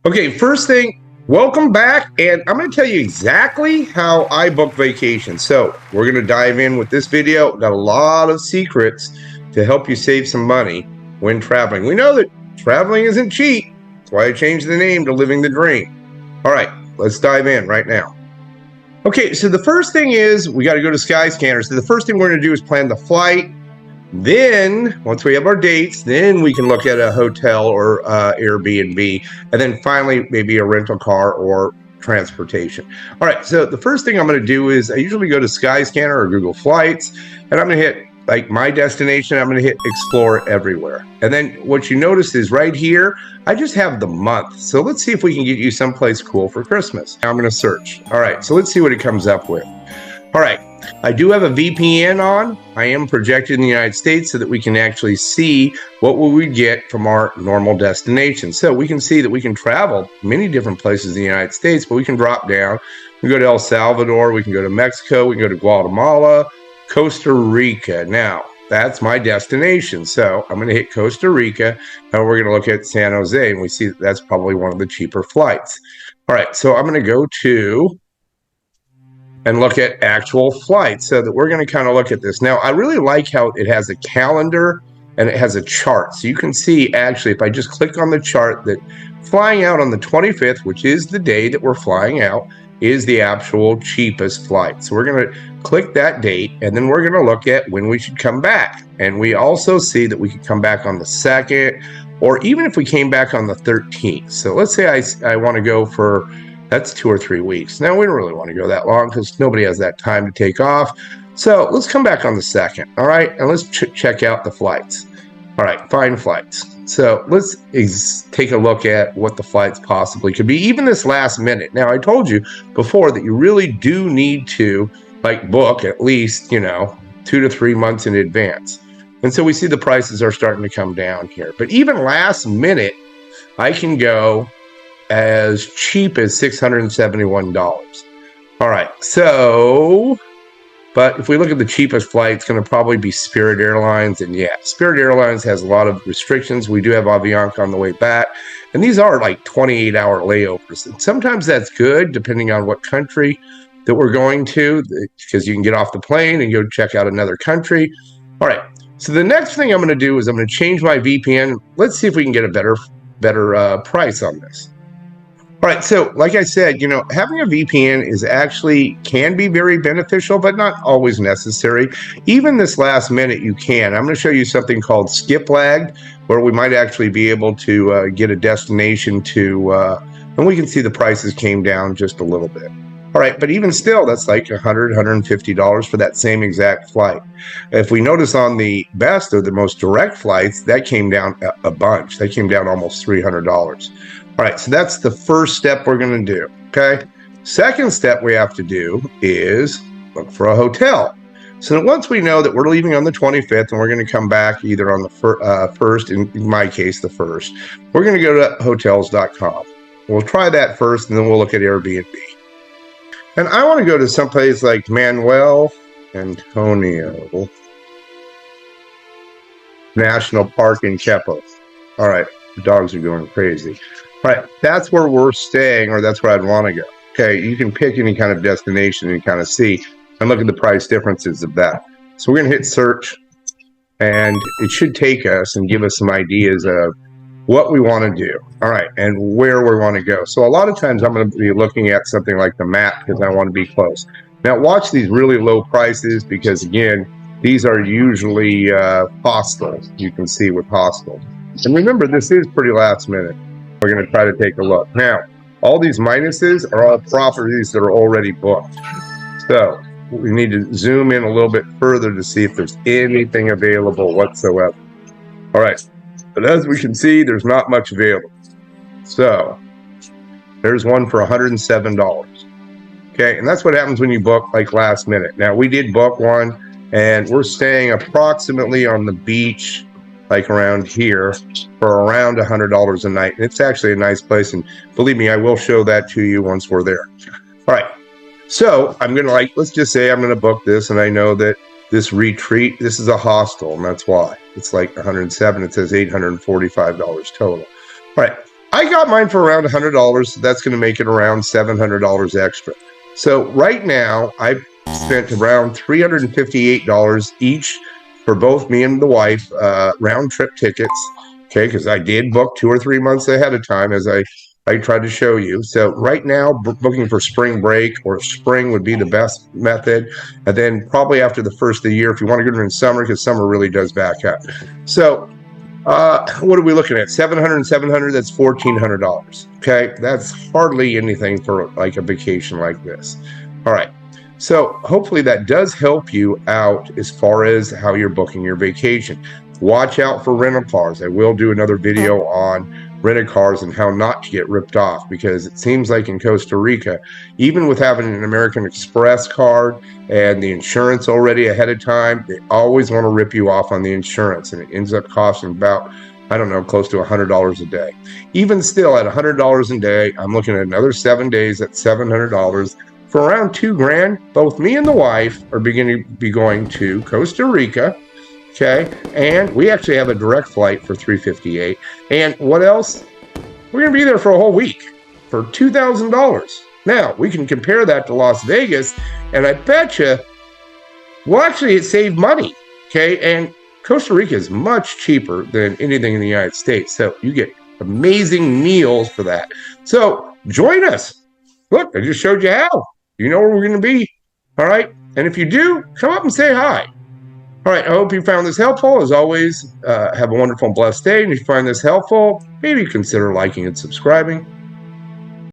Okay, first thing, welcome back, and I'm going to tell you exactly how I book vacations. So we're going to dive in with this video. Got a lot of secrets to help you save some money when traveling. We know that traveling isn't cheap. That's why I changed the name to Living the Dream. All right, let's dive in right now. Okay, so the first thing is we got to go to Skyscanner. So the first thing we're going to do is plan the flight. Then, once we have our dates, then we can look at a hotel or Airbnb, and then finally maybe a rental car or transportation. All right, so the first thing I'm going to do is I usually go to Skyscanner or Google Flights, and I'm going to hit like my destination. I'm going to hit Explore Everywhere. And then what you notice is right here, I just have the month. So let's see if we can get you someplace cool for Christmas. Now I'm going to search. All right, so let's see what it comes up with. All right, I do have a VPN on. I am projected in the United States so that we can actually see what will we get from our normal destination. So we can see that we can travel many different places in the United States, but we can drop down. We can go to El Salvador, we can go to Mexico, we can go to Guatemala, Costa Rica. Now, that's my destination. So I'm going to hit Costa Rica, and we're going to look at San Jose, and we see that that's probably one of the cheaper flights. All right, so I'm going to go to and look at actual flights so that we're going to kind of look at this. Now, I really like how it has a calendar and it has a chart. So you can see actually, if I just click on the chart, that flying out on the 25th, which is the day that we're flying out, is the actual cheapest flight. So we're going to click that date, and then we're going to look at when we should come back. And we also see that we could come back on the 2nd, or even if we came back on the 13th. So let's say I want to go for, that's 2 or 3 weeks. Now, we don't really want to go that long because nobody has that time to take off. So let's come back on the 2nd, all right? And let's check out the flights. All right, find flights. So let's take a look at what the flights possibly could be, even this last minute. Now, I told you before that you really do need to book at least, 2 to 3 months in advance. And so we see the prices are starting to come down here. But even last minute, I can go as cheap as $671. All right, so, but if we look at the cheapest flight, it's going to probably be Spirit Airlines. And yeah, Spirit Airlines has a lot of restrictions. We do have Avianca on the way back. And these are like 28-hour layovers. And sometimes that's good, depending on what country that we're going to, because you can get off the plane and go check out another country. All right, so the next thing I'm going to do is I'm going to change my VPN. Let's see if we can get a better price on this. All right, so like I said, having a VPN can be very beneficial, but not always necessary. Even this last minute, you can. I'm going to show you something called skip lag, where we might actually be able to get a destination to, and we can see the prices came down just a little bit. All right, but even still, that's like $100, $150 for that same exact flight. If we notice on the best or the most direct flights, that came down a bunch. That came down almost $300. All right, so that's the first step we're going to do, okay? Second step we have to do is look for a hotel. So once we know that we're leaving on the 25th and we're going to come back either on the 1st, in my case, the 1st, we're going to go to hotels.com. We'll try that first, and then we'll look at Airbnb. And I want to go to someplace like Manuel Antonio National Park in Kyoto. All right, the dogs are going crazy. All right, that's where we're staying, or that's where I'd want to go. Okay, you can pick any kind of destination and kind of see and look at the price differences of that. So we're going to hit search, and it should take us and give us some ideas of what we want to do. All right, and where we want to go. So a lot of times I'm going to be looking at something like the map because I want to be close. Now watch these really low prices because, again, these are usually hostels. You can see with hostels. And remember, this is pretty last minute. We're going to try to take a look. Now, all these minuses are all properties that are already booked. So we need to zoom in a little bit further to see if there's anything available whatsoever. All right, but as we can see, there's not much available. So there's one for $107. Okay, and that's what happens when you book like last minute. Now, we did book one, and we're staying approximately on the beach like around here for around $100 a night. And it's actually a nice place, and believe me, I will show that to you once we're there. All right, so I'm gonna let's just say I'm gonna book this, and I know that this retreat, this is a hostel, and that's why it's like 107. It says $845 total. All right, I got mine for around $100. That's going to make it around $700 extra. So right now, I've spent around $358 each for both me and the wife, round trip tickets. Okay, because I did book 2 or 3 months ahead of time, as I tried to show you. So right now, booking for spring break or spring would be the best method. And then probably after the first of the year, if you want to go in summer, because summer really does back up. So what are we looking at? 700 and 700, that's $1,400. Okay, that's hardly anything for like a vacation like this. All right, so hopefully that does help you out as far as how you're booking your vacation. Watch out for rental cars. I will do another video on rental cars and how not to get ripped off, because it seems like in Costa Rica, even with having an American Express card and the insurance already ahead of time, they always want to rip you off on the insurance, and it ends up costing about, I don't know, close to $100 a day. Even still, at $100 a day, I'm looking at another 7 days at $700 for around $2,000. Both me and the wife are beginning to be going to Costa Rica. Okay, and we actually have a direct flight for $358. And what else? We're going to be there for a whole week for $2,000. Now, we can compare that to Las Vegas, and I bet you we'll actually save money. Okay, and Costa Rica is much cheaper than anything in the United States, so you get amazing meals for that. So join us. Look, I just showed you how. You know where we're going to be. All right, and if you do, come up and say hi. All right, I hope you found this helpful. As always, have a wonderful and blessed day. And if you find this helpful, maybe consider liking and subscribing.